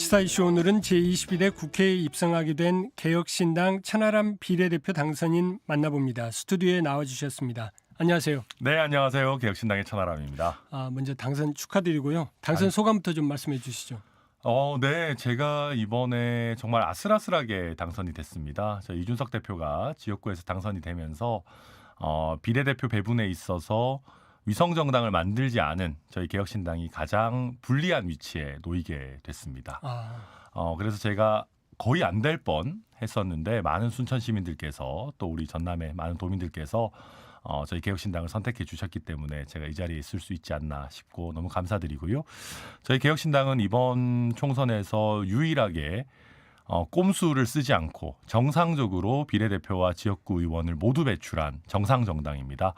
뉴스타 이슈 오늘은 제21대 국회에 입성하게 된 개혁신당 천하람 비례대표 당선인 만나봅니다. 스튜디오에 나와주셨습니다. 안녕하세요. 네, 안녕하세요. 개혁신당의 천하람입니다. 먼저 당선 축하드리고요. 당선 소감부터 좀 말씀해 주시죠. 네, 제가 이번에 정말 아슬아슬하게 당선이 됐습니다. 저희 이준석 대표가 지역구에서 당선이 되면서 비례대표 배분에 있어서 위성정당을 만들지 않은 저희 개혁신당이 가장 불리한 위치에 놓이게 됐습니다. 그래서 제가 거의 안 될 뻔 했었는데 많은 순천 시민들께서 또 우리 전남의 많은 도민들께서 저희 개혁신당을 선택해 주셨기 때문에 제가 이 자리에 있을 수 있지 않나 싶고 너무 감사드리고요. 저희 개혁신당은 이번 총선에서 유일하게 꼼수를 쓰지 않고 정상적으로 비례대표와 지역구 의원을 모두 배출한 정상정당입니다.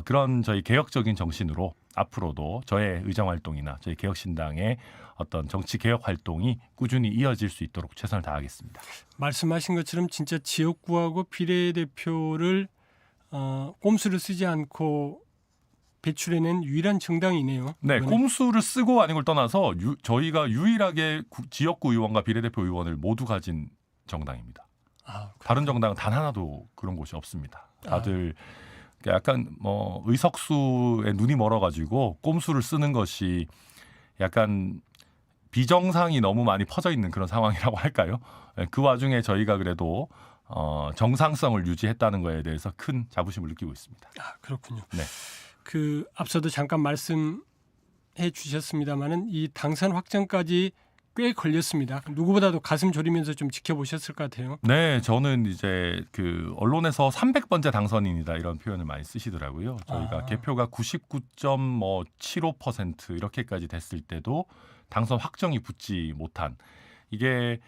그런 저희 개혁적인 정신으로 앞으로도 저의 의정활동이나 저희 개혁신당의 어떤 정치개혁 활동이 꾸준히 이어질 수 있도록 최선을 다하겠습니다. 말씀하신 것처럼 진짜 지역구하고 비례대표를 꼼수를 쓰지 않고 배출해낸 유일한 정당이네요. 네, 이번에. 꼼수를 쓰고 아닌 걸 떠나서 저희가 유일하게 지역구 의원과 비례대표 의원을 모두 가진 정당입니다. 다른 정당은 단 하나도 그런 곳이 없습니다. 다들 약간 의석수에 눈이 멀어가지고 꼼수를 쓰는 것이 약간 비정상이 너무 많이 퍼져 있는 그런 상황이라고 할까요? 그 와중에 저희가 그래도 정상성을 유지했다는 거에 대해서 큰 자부심을 느끼고 있습니다. 그렇군요. 네. 앞서도 잠깐 말씀해 주셨습니다마는 이 당선 확정까지 꽤 걸렸습니다. 누구보다도 가슴 졸이면서 좀 지켜보셨을 것 같아요. 네, 저는 이제 언론에서 300번째 당선인이다 이런 표현을 많이 쓰시더라고요. 저희가 개표가 99.75% 이렇게까지 됐을 때도 당선 확정이 붙지 못한 이게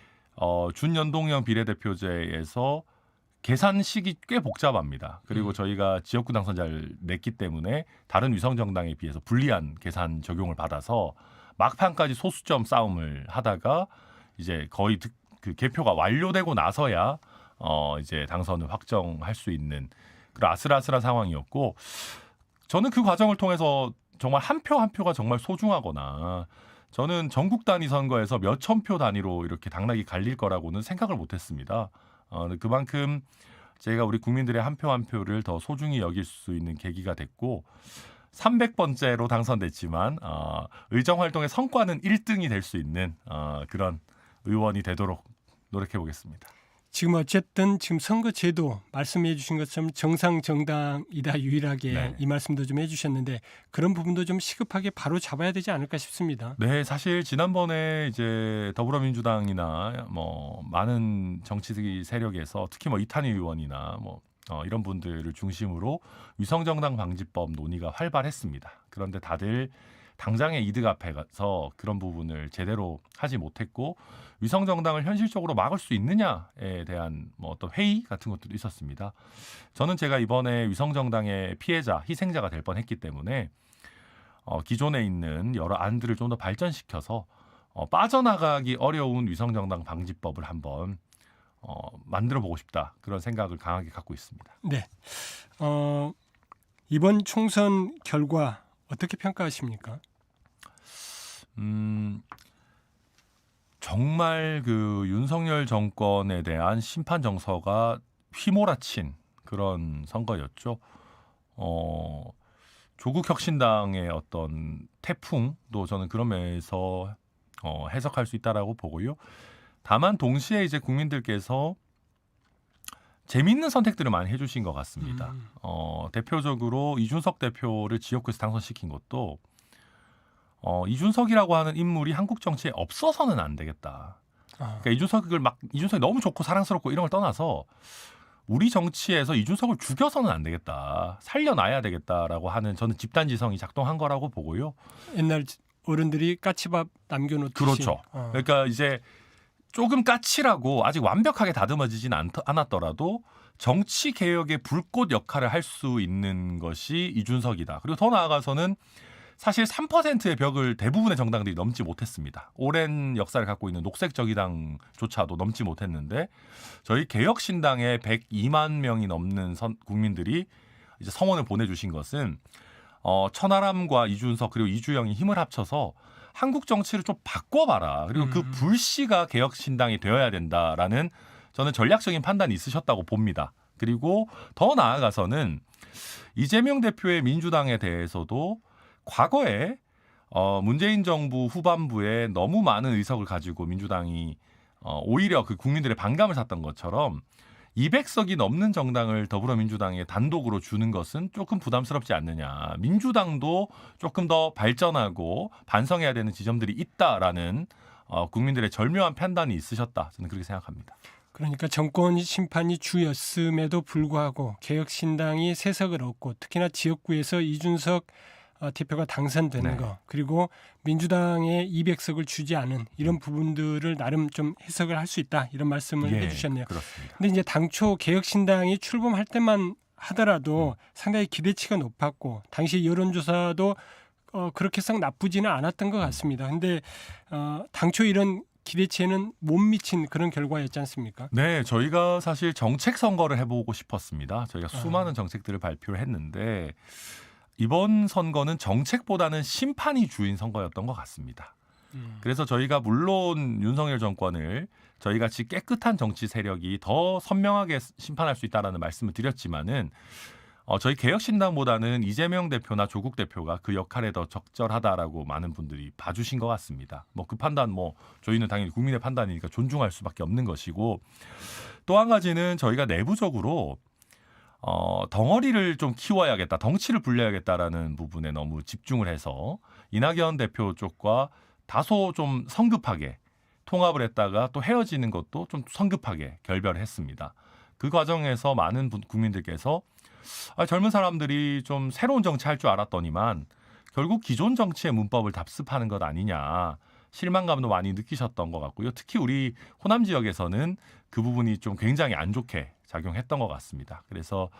준연동형 비례대표제에서 계산식이 꽤 복잡합니다. 그리고 저희가 지역구 당선자를 냈기 때문에 다른 위성정당에 비해서 불리한 계산 적용을 받아서 막판까지 소수점 싸움을 하다가 이제 거의 그 개표가 완료되고 나서야 이제 당선을 확정할 수 있는 그런 아슬아슬한 상황이었고 저는 그 과정을 통해서 정말 한 표 한 표가 정말 소중하거나 저는 전국 단위 선거에서 몇천 표 단위로 이렇게 당락이 갈릴 거라고는 생각을 못했습니다. 그만큼 제가 우리 국민들의 한 표 한 표를 더 소중히 여길 수 있는 계기가 됐고 300번째로 당선됐지만 의정활동의 성과는 1등이 될 수 있는 그런 의원이 되도록 노력해 보겠습니다. 지금 어쨌든 지금 선거제도 말씀해 주신 것처럼 정상정당이다 유일하게 네. 이 말씀도 좀 해주셨는데 그런 부분도 좀 시급하게 바로 잡아야 되지 않을까 싶습니다. 네, 사실 지난번에 이제 더불어민주당이나 많은 정치 세력에서 특히 이탄희 의원이나 이런 분들을 중심으로 위성정당 방지법 논의가 활발했습니다. 그런데 다들 당장의 이득 앞에 가서 그런 부분을 제대로 하지 못했고 위성정당을 현실적으로 막을 수 있느냐에 대한 어떤 회의 같은 것들도 있었습니다. 저는 제가 이번에 위성정당의 피해자, 희생자가 될 뻔했기 때문에 기존에 있는 여러 안들을 좀 더 발전시켜서 빠져나가기 어려운 위성정당 방지법을 한번 만들어보고 싶다. 그런 생각을 강하게 갖고 있습니다. 네. 이번 총선 결과 어떻게 평가하십니까? 정말 윤석열 정권에 대한 심판 정서가 휘몰아친 그런 선거였죠. 조국 혁신당의 어떤 태풍도 저는 그런 면에서 해석할 수 있다라고 보고요. 다만 동시에 이제 국민들께서 재미있는 선택들을 많이 해주신 것 같습니다. 대표적으로 이준석 대표를 지역구에서 당선시킨 것도 이준석이라고 하는 인물이 한국 정치에 없어서는 안 되겠다. 그러니까 이준석이 너무 좋고 사랑스럽고 이런 걸 떠나서 우리 정치에서 이준석을 죽여서는 안 되겠다. 살려놔야 되겠다라고 하는 저는 집단지성이 작동한 거라고 보고요. 옛날 어른들이 까치밥 남겨놓듯이. 그렇죠. 그러니까 이제 조금 까칠하고 아직 완벽하게 다듬어지진 않았더라도 정치 개혁의 불꽃 역할을 할 수 있는 것이 이준석이다. 그리고 더 나아가서는 사실 3%의 벽을 대부분의 정당들이 넘지 못했습니다. 오랜 역사를 갖고 있는 녹색정의당조차도 넘지 못했는데 저희 개혁신당의 102만 명이 넘는 국민들이 이제 성원을 보내주신 것은 천하람과 이준석 그리고 이주영이 힘을 합쳐서 한국 정치를 좀 바꿔봐라. 그리고 그 불씨가 개혁신당이 되어야 된다라는 저는 전략적인 판단이 있으셨다고 봅니다. 그리고 더 나아가서는 이재명 대표의 민주당에 대해서도 과거에 문재인 정부 후반부에 너무 많은 의석을 가지고 민주당이 오히려 그 국민들의 반감을 샀던 것처럼 200석이 넘는 정당을 더불어민주당에 단독으로 주는 것은 조금 부담스럽지 않느냐. 민주당도 조금 더 발전하고 반성해야 되는 지점들이 있다라는 국민들의 절묘한 판단이 있으셨다. 저는 그렇게 생각합니다. 그러니까 정권 심판이 주였음에도 불구하고 개혁신당이 세석을 얻고 특히나 지역구에서 이준석 대표가 당선되는 네. 거 그리고 민주당에 200석을 주지 않은 이런 부분들을 나름 좀 해석을 할 수 있다 이런 말씀을 해주셨네요. 그렇습니다. 근데 이제 당초 개혁신당이 출범할 때만 하더라도 상당히 기대치가 높았고 당시 여론조사도 그렇게 썩 나쁘지는 않았던 것 같습니다. 근데 당초 이런 기대치에는 못 미친 그런 결과였지 않습니까? 네, 저희가 사실 정책 선거를 해보고 싶었습니다. 저희가 수많은 정책들을 발표를 했는데 이번 선거는 정책보다는 심판이 주인 선거였던 것 같습니다. 그래서 저희가 물론 윤석열 정권을 저희 같이 깨끗한 정치 세력이 더 선명하게 심판할 수 있다라는 말씀을 드렸지만은 저희 개혁신당보다는 이재명 대표나 조국 대표가 그 역할에 더 적절하다라고 많은 분들이 봐주신 것 같습니다. 뭐 그 판단 저희는 당연히 국민의 판단이니까 존중할 수밖에 없는 것이고 또 한 가지는 저희가 내부적으로 덩어리를 좀 키워야겠다, 덩치를 불려야겠다라는 부분에 너무 집중을 해서 이낙연 대표 쪽과 다소 좀 성급하게 통합을 했다가 또 헤어지는 것도 좀 성급하게 결별을 했습니다. 그 과정에서 많은 국민들께서 젊은 사람들이 좀 새로운 정치 할 줄 알았더니만 결국 기존 정치의 문법을 답습하는 것 아니냐 실망감도 많이 느끼셨던 것 같고요. 특히 우리 호남 지역에서는 그 부분이 좀 굉장히 안 좋게 작용했던 것 같습니다. 그래서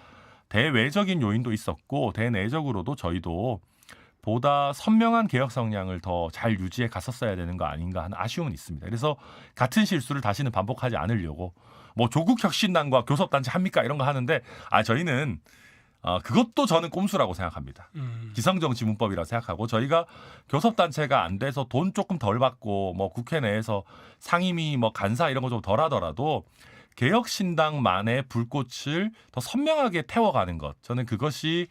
대외적인 요인도 있었고 대내적으로도 저희도 보다 선명한 개혁 성향을 더 잘 유지해 갔었어야 되는 거 아닌가 하는 아쉬움은 있습니다. 그래서 같은 실수를 다시는 반복하지 않으려고 뭐 조국 혁신당과 교섭단체 합니까 이런 거 하는데 저희는 그것도 저는 꼼수라고 생각합니다. 기성정치 문법이라고 생각하고 저희가 교섭단체가 안 돼서 돈 조금 덜 받고 뭐 국회 내에서 상임위 뭐 간사 이런 거 좀 덜 하더라도 개혁신당만의 불꽃을 더 선명하게 태워가는 것. 저는 그것이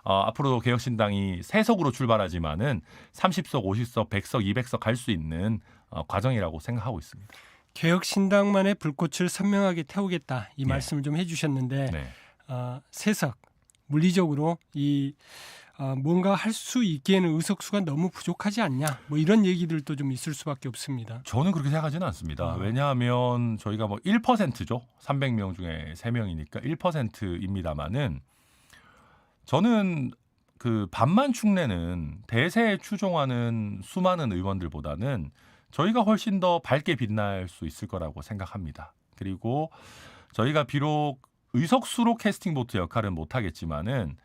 앞으로 개혁신당이 세석으로 출발하지만은 30석, 50석, 100석, 200석 갈 수 있는 과정이라고 생각하고 있습니다. 개혁신당만의 불꽃을 선명하게 태우겠다 이 말씀을 좀 해주셨는데 네. 세석 물리적으로 이 뭔가 할 수 있기에는 의석수가 너무 부족하지 않냐 뭐 이런 얘기들도 좀 있을 수밖에 없습니다. 저는 그렇게 생각하지는 않습니다. 왜냐하면 저희가 뭐 1%죠. 300명 중에 3명이니까 1%입니다만은 저는 그 반만 축내는 대세에 추종하는 수많은 의원들보다는 저희가 훨씬 더 밝게 빛날 수 있을 거라고 생각합니다. 그리고 저희가 비록 의석수로 캐스팅 보트 역할은 못하겠지만은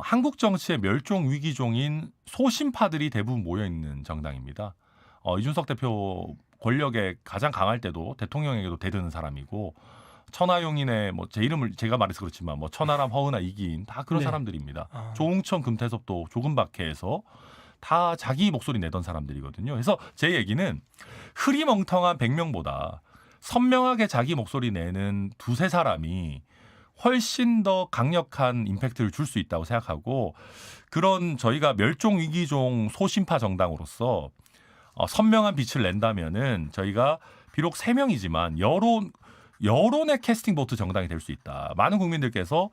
한국 정치의 멸종 위기종인 소심파들이 대부분 모여 있는 정당입니다. 이준석 대표 권력에 가장 강할 때도 대통령에게도 대드는 사람이고 천하용인의 뭐 제 이름을 제가 말해서 그렇지만 뭐 천하람, 허은하, 이기인 다 그런 네. 사람들입니다. 조응천, 금태섭도 조금박해에서 다 자기 목소리 내던 사람들이거든요. 그래서 제 얘기는 흐리멍텅한 100명보다 선명하게 자기 목소리 내는 두세 사람이 훨씬 더 강력한 임팩트를 줄 수 있다고 생각하고 그런 저희가 멸종 위기종 소심파 정당으로서 선명한 빛을 낸다면은 저희가 비록 3명이지만 여론의 캐스팅 보트 정당이 될 수 있다. 많은 국민들께서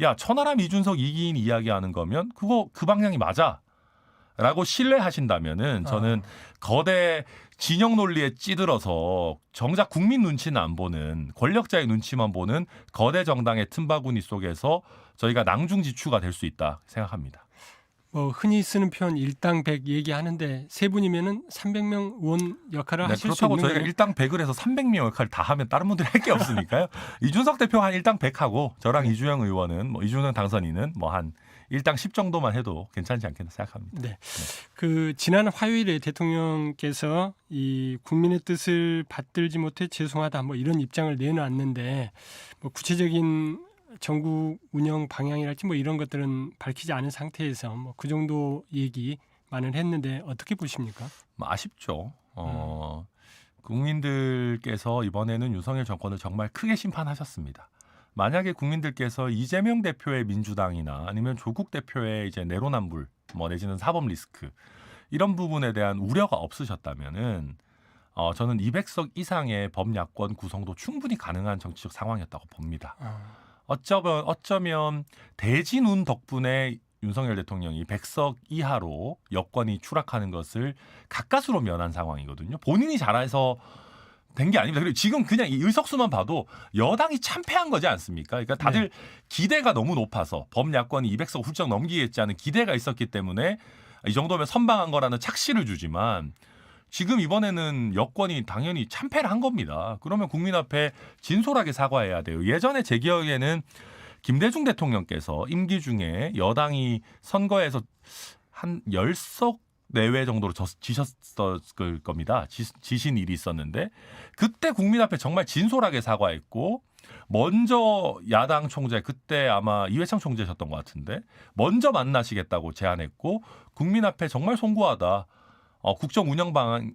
야 천하람, 이준석, 이기인 이야기하는 거면 그 방향이 맞아. 라고 신뢰하신다면은 저는 거대 진영 논리에 찌들어서 정작 국민 눈치는 안 보는 권력자의 눈치만 보는 거대 정당의 틈바구니 속에서 저희가 낭중지추가 될 수 있다 생각합니다. 뭐 흔히 쓰는 표현 일당 100 얘기하는데 세 분이면은 300명 의원 역할을 하실 수 그렇다고 있는 저희가 거예요. 일당 100을 해서 300명 역할을 다 하면 다른 분들이 할 게 없으니까요. 이준석 대표 한 일당 100하고 저랑 이주영 의원은 뭐 이준영 당선인은 뭐 한 일당 10 정도만 해도 괜찮지 않겠나 생각합니다. 네. 그 지난 화요일에 대통령께서 이 국민의 뜻을 받들지 못해 죄송하다 뭐 이런 입장을 내놨는데 뭐 구체적인 전국 운영 방향이랄지 뭐 이런 것들은 밝히지 않은 상태에서 뭐 그 정도 얘기 비판을 했는데 어떻게 보십니까? 뭐 아쉽죠. 국민들께서 이번에는 윤석열 정권을 정말 크게 심판하셨습니다. 만약에 국민들께서 이재명 대표의 민주당이나 아니면 조국 대표의 이제 내로남불 뭐 내지는 사법 리스크 이런 부분에 대한 우려가 없으셨다면은 저는 200석 이상의 범야권 구성도 충분히 가능한 정치적 상황이었다고 봅니다. 어쩌면 대진운 덕분에 윤석열 대통령이 100석 이하로 여권이 추락하는 것을 가까스로 면한 상황이거든요. 본인이 잘해서 된 게 아닙니다. 그리고 지금 그냥 이 의석수만 봐도 여당이 참패한 거지 않습니까? 그러니까 다들 기대가 너무 높아서 범야권이 200석 훌쩍 넘기겠지 하는 기대가 있었기 때문에 이 정도면 선방한 거라는 착시를 주지만 지금 이번에는 여권이 당연히 참패를 한 겁니다. 그러면 국민 앞에 진솔하게 사과해야 돼요. 예전에 제 기억에는 김대중 대통령께서 임기 중에 여당이 선거에서 한 10석 내외 정도로 지셨을 겁니다. 지신 일이 있었는데 그때 국민 앞에 정말 진솔하게 사과했고 먼저 야당 총재 그때 아마 이회창 총재셨던 것 같은데 먼저 만나시겠다고 제안했고 국민 앞에 정말 송구하다. 국정 운영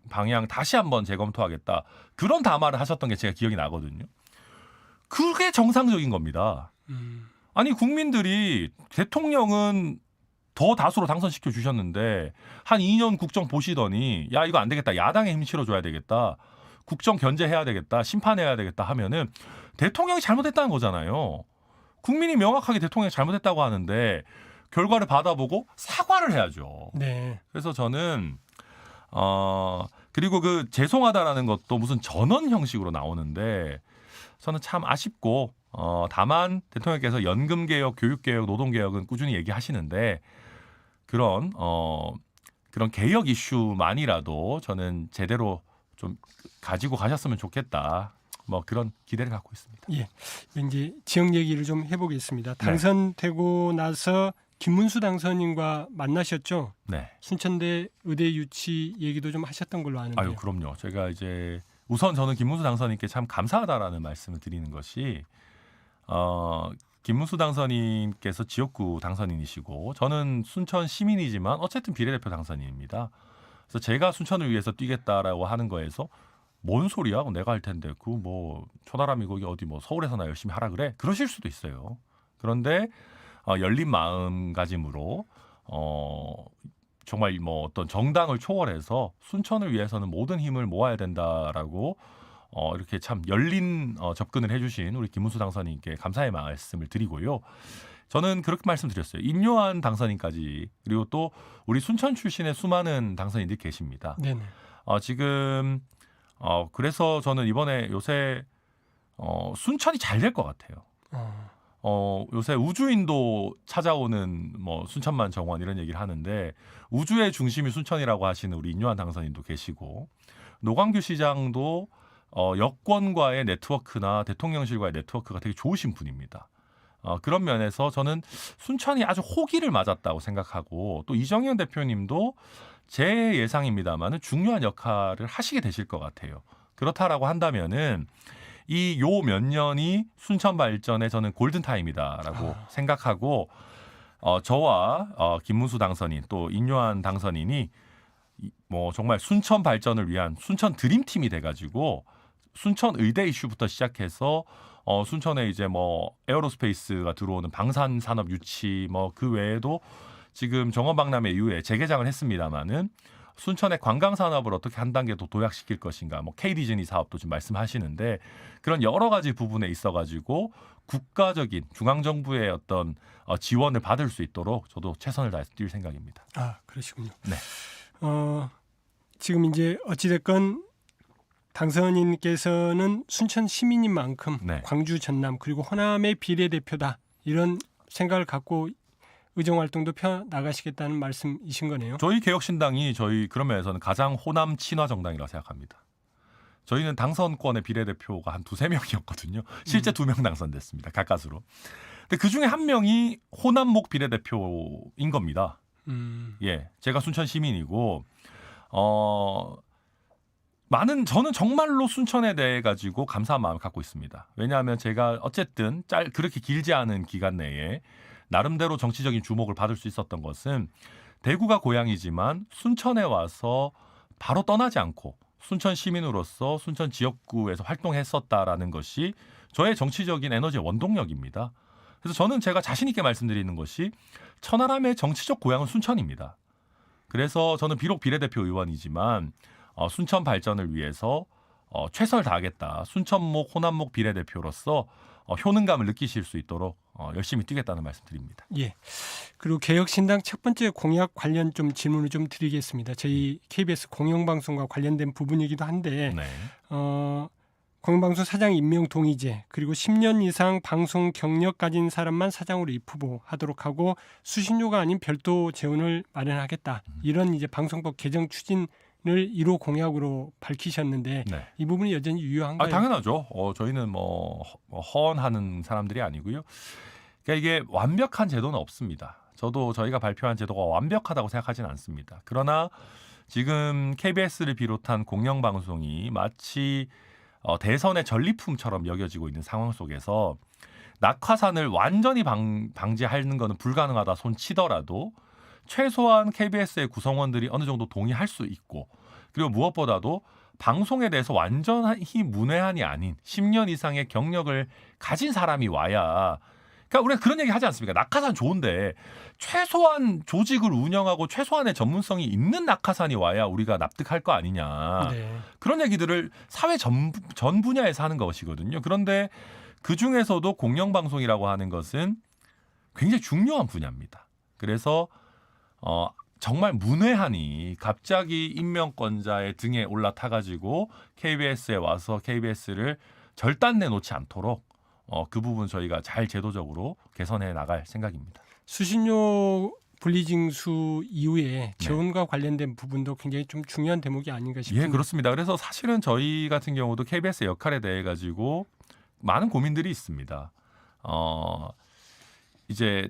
방향 다시 한번 재검토하겠다. 그런 담화를 하셨던 게 제가 기억이 나거든요. 그게 정상적인 겁니다. 아니 국민들이 대통령은 더 다수로 당선시켜 주셨는데 한 2년 국정 보시더니 야 이거 안 되겠다. 야당에 힘 실어줘야 되겠다. 국정 견제해야 되겠다. 심판해야 되겠다 하면은 대통령이 잘못했다는 거잖아요. 국민이 명확하게 대통령이 잘못했다고 하는데 결과를 받아보고 사과를 해야죠. 네. 그래서 저는 그리고 그 죄송하다라는 것도 무슨 전원 형식으로 나오는데 저는 참 아쉽고 다만 대통령께서 연금 개혁, 교육 개혁, 노동 개혁은 꾸준히 얘기하시는데 그런 개혁 이슈만이라도 저는 제대로 좀 가지고 가셨으면 좋겠다. 뭐 그런 기대를 갖고 있습니다. 예. 이제 지역 얘기를 좀 해보겠습니다. 당선되고 나서 김문수 당선인과 만나셨죠? 네. 순천대 의대 유치 얘기도 좀 하셨던 걸로 아는데요. 아유, 그럼요. 제가 이제 우선 저는 김문수 당선인께 참 감사하다라는 말씀을 드리는 것이 김문수 당선인께서 지역구 당선인이시고 저는 순천 시민이지만 어쨌든 비례대표 당선인입니다. 그래서 제가 순천을 위해서 뛰겠다라고 하는 거에서 뭔 소리야? 내가 할 텐데 그 뭐 초다람이 거기 어디 뭐 서울에서나 열심히 하라 그래? 그러실 수도 있어요. 그런데 열린 마음가짐으로 정말 뭐 어떤 정당을 초월해서 순천을 위해서는 모든 힘을 모아야 된다라고 이렇게 참 열린 접근을 해주신 우리 김문수 당선인께 감사의 말씀을 드리고요. 저는 그렇게 말씀드렸어요. 임요한 당선인까지 그리고 또 우리 순천 출신의 수많은 당선인들이 계십니다. 네네. 지금 그래서 저는 이번에 요새 순천이 잘 될 것 같아요. 요새 우주인도 찾아오는 뭐 순천만 정원 이런 얘기를 하는데 우주의 중심이 순천이라고 하시는 우리 임요한 당선인도 계시고 노광규 시장도 여권과의 네트워크나 대통령실과의 네트워크가 되게 좋으신 분입니다. 그런 면에서 저는 순천이 아주 호기를 맞았다고 생각하고 또 이정현 대표님도 제 예상입니다만은 중요한 역할을 하시게 되실 것 같아요. 그렇다라고 한다면은 이 요 몇 년이 순천 발전의 저는 골든 타임이다라고 생각하고 저와 김문수 당선인 또 임요한 당선인이 뭐 정말 순천 발전을 위한 순천 드림팀이 돼가지고 순천 의대 이슈부터 시작해서 순천에 이제 뭐 에어로스페이스가 들어오는 방산 산업 유치 뭐 그 외에도 지금 정원박람회 이후에 재개장을 했습니다마는 순천의 관광 산업을 어떻게 한 단계 더 도약시킬 것인가, 뭐 K-디즈니 사업도 지금 말씀하시는데 그런 여러 가지 부분에 있어가지고 국가적인 중앙 정부의 어떤 지원을 받을 수 있도록 저도 최선을 다해서 뛸 생각입니다. 그러시군요. 네. 지금 이제 어찌됐건 당선인께서는 순천 시민인 만큼 네. 광주, 전남 그리고 호남의 비례대표다 이런 생각을 갖고 의정활동도 펴 나가시겠다는 말씀이신 거네요. 저희 개혁신당이 저희 그런 면에서는 가장 호남 친화 정당이라고 생각합니다. 저희는 당선권의 비례대표가 한 2-3명이었거든요. 실제 2명 당선됐습니다. 가까스로. 근데 그중에 한 명이 호남목 비례대표인 겁니다. 예, 제가 순천 시민이고 저는 정말로 순천에 대해 가지고 감사한 마음을 갖고 있습니다. 왜냐하면 제가 어쨌든 그렇게 길지 않은 기간 내에 나름대로 정치적인 주목을 받을 수 있었던 것은 대구가 고향이지만 순천에 와서 바로 떠나지 않고 순천 시민으로서 순천 지역구에서 활동했었다라는 것이 저의 정치적인 에너지의 원동력입니다. 그래서 저는 제가 자신 있게 말씀드리는 것이 천하람의 정치적 고향은 순천입니다. 그래서 저는 비록 비례대표 의원이지만 순천 발전을 위해서 최선을 다하겠다. 순천목 호남목 비례대표로서 효능감을 느끼실 수 있도록 열심히 뛰겠다는 말씀드립니다. 예. 그리고 개혁신당 첫 번째 공약 관련 좀 질문을 좀 드리겠습니다. 저희 KBS 공영방송과 관련된 부분이기도 한데 네. 공영방송 사장 임명 동의제 그리고 10년 이상 방송 경력 가진 사람만 사장으로 입후보하도록 하고 수신료가 아닌 별도 재원을 마련하겠다. 이런 이제 방송법 개정 추진을 1호 공약으로 밝히셨는데 네. 이 부분이 여전히 유효한가요? 당연하죠. 저희는 뭐 허언하는 사람들이 아니고요. 그러니까 이게 완벽한 제도는 없습니다. 저도 저희가 발표한 제도가 완벽하다고 생각하지는 않습니다. 그러나 지금 KBS를 비롯한 공영방송이 마치 대선의 전리품처럼 여겨지고 있는 상황 속에서 낙하산을 완전히 방지하는 것은 불가능하다 손치더라도 최소한 KBS의 구성원들이 어느 정도 동의할 수 있고 그리고 무엇보다도 방송에 대해서 완전히 문외한이 아닌 10년 이상의 경력을 가진 사람이 와야 그러니까 우리가 그런 얘기 하지 않습니까? 낙하산 좋은데 최소한 조직을 운영하고 최소한의 전문성이 있는 낙하산이 와야 우리가 납득할 거 아니냐. 네. 그런 얘기들을 사회 전 분야에서 하는 것이거든요. 그런데 그중에서도 공영방송이라고 하는 것은 굉장히 중요한 분야입니다. 그래서 정말 문외한이 갑자기 임명권자의 등에 올라타가지고 KBS에 와서 KBS를 절단내 놓지 않도록 그 부분 저희가 잘 제도적으로 개선해 나갈 생각입니다. 수신료 분리징수 이후에 재원과 관련된 부분도 굉장히 좀 중요한 대목이 아닌가 싶습니다. 예, 그렇습니다. 그래서 사실은 저희 같은 경우도 KBS의 역할에 대해 가지고 많은 고민들이 있습니다. 이제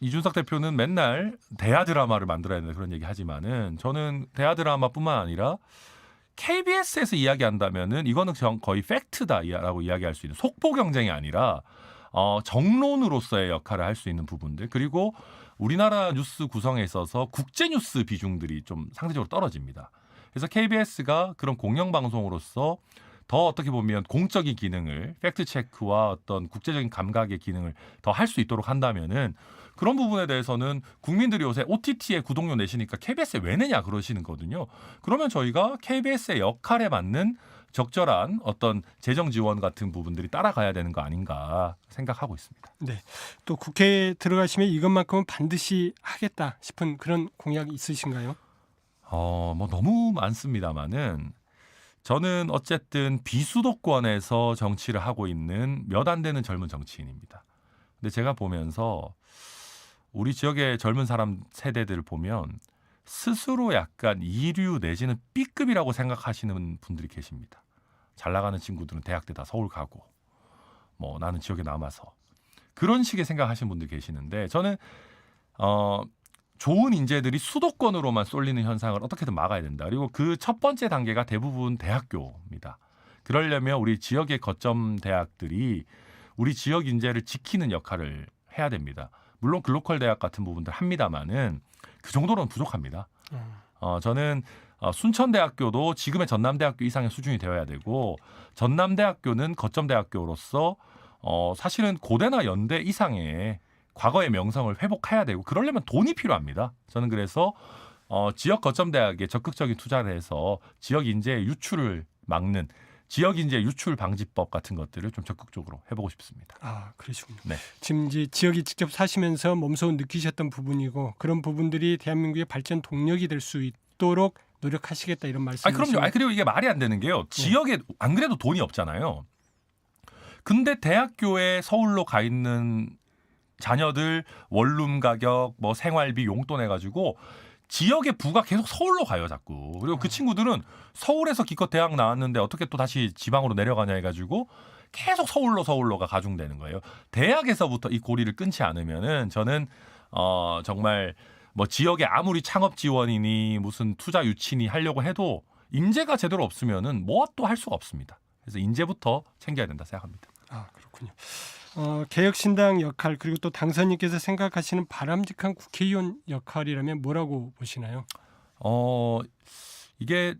이준석 대표는 맨날 대하 드라마를 만들어야 된다 그런 얘기 하지만은 저는 대하 드라마뿐만 아니라 KBS에서 이야기한다면은 이거는 거의 팩트다라고 이야기할 수 있는 속보 경쟁이 아니라 정론으로서의 역할을 할 수 있는 부분들 그리고 우리나라 뉴스 구성에 있어서 국제 뉴스 비중들이 좀 상대적으로 떨어집니다. 그래서 KBS가 그런 공영방송으로서 더 어떻게 보면 공적인 기능을 팩트 체크와 어떤 국제적인 감각의 기능을 더 할 수 있도록 한다면은 그런 부분에 대해서는 국민들이 요새 OTT에 구독료 내시니까 KBS에 왜 내냐 그러시는 거거든요. 그러면 저희가 KBS의 역할에 맞는 적절한 어떤 재정 지원 같은 부분들이 따라가야 되는 거 아닌가 생각하고 있습니다. 네. 또 국회에 들어가시면 이것만큼은 반드시 하겠다 싶은 그런 공약이 있으신가요? 뭐 너무 많습니다만은 저는 어쨌든 비수도권에서 정치를 하고 있는 몇 안 되는 젊은 정치인입니다. 근데 제가 보면서 우리 지역의 젊은 사람 세대들을 보면 스스로 약간 이류 내지는 B급이라고 생각하시는 분들이 계십니다. 잘 나가는 친구들은 대학때 다 서울 가고 뭐 나는 지역에 남아서 그런 식의 생각하시는 분들이 계시는데 저는 좋은 인재들이 수도권으로만 쏠리는 현상을 어떻게든 막아야 된다. 그리고 그 첫 번째 단계가 대부분 대학교입니다. 그러려면 우리 지역의 거점 대학들이 우리 지역 인재를 지키는 역할을 해야 됩니다. 물론 글로컬 대학 같은 부분들 합니다만은 그 정도로는 부족합니다. 저는 순천대학교도 지금의 전남대학교 이상의 수준이 되어야 되고 전남대학교는 거점 대학교로서 사실은 고대나 연대 이상의 과거의 명성을 회복해야 되고 그러려면 돈이 필요합니다. 저는 그래서 지역 거점 대학에 적극적인 투자를 해서 지역 인재의 유출을 막는 지역 인재 유출 방지법 같은 것들을 좀 적극적으로 해보고 싶습니다. 그러시군요. 네. 지금 이제 지역에 직접 사시면서 몸소 느끼셨던 부분이고 그런 부분들이 대한민국의 발전 동력이 될 수 있도록 노력하시겠다 이런 말씀이시죠? 그럼요. 그리고 이게 말이 안 되는 게요. 지역에 안 그래도 돈이 없잖아요. 근데 대학교에 서울로 가 있는 자녀들 원룸 가격, 뭐 생활비, 용돈 해가지고 지역의 부가 계속 서울로 가요, 자꾸. 그리고 그 친구들은 서울에서 기껏 대학 나왔는데 어떻게 또 다시 지방으로 내려가냐 해가지고 계속 서울로가 가중되는 거예요. 대학에서부터 이 고리를 끊지 않으면은 저는 정말 뭐 지역에 아무리 창업 지원이니 무슨 투자 유치니 하려고 해도 인재가 제대로 없으면은 뭐 또 할 수가 없습니다. 그래서 인재부터 챙겨야 된다 생각합니다. 그렇군요. 개혁신당 역할 그리고 또 당선인께서 생각하시는 바람직한 국회의원 역할이라면 뭐라고 보시나요? 이게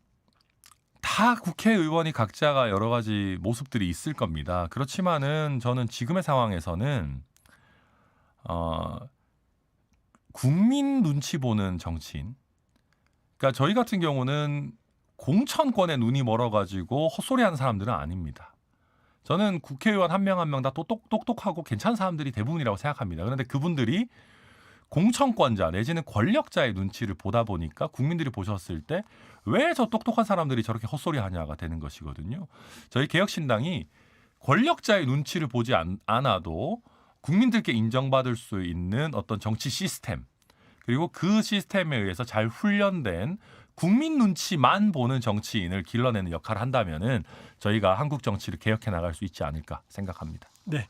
다 국회의원이 각자가 여러 가지 모습들이 있을 겁니다. 그렇지만은 저는 지금의 상황에서는 국민 눈치 보는 정치인. 그러니까 저희 같은 경우는 공천권에 눈이 멀어가지고 헛소리하는 사람들은 아닙니다. 저는 국회의원 한 명 한 명 다 똑똑하고 괜찮은 사람들이 대부분이라고 생각합니다. 그런데 그분들이 공천권자 내지는 권력자의 눈치를 보다 보니까 국민들이 보셨을 때 왜 저 똑똑한 사람들이 저렇게 헛소리하냐가 되는 것이거든요. 저희 개혁신당이 권력자의 눈치를 보지 않아도 국민들께 인정받을 수 있는 어떤 정치 시스템 그리고 그 시스템에 의해서 잘 훈련된 국민 눈치만 보는 정치인을 길러내는 역할을 한다면은 저희가 한국 정치를 개혁해 나갈 수 있지 않을까 생각합니다. 네,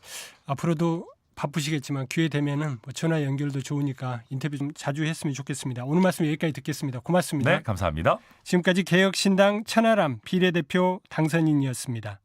앞으로도 바쁘시겠지만 기회 되면은 뭐 전화 연결도 좋으니까 인터뷰 좀 자주 했으면 좋겠습니다. 오늘 말씀 여기까지 듣겠습니다. 고맙습니다. 네, 감사합니다. 지금까지 개혁신당 천하람 비례대표 당선인이었습니다.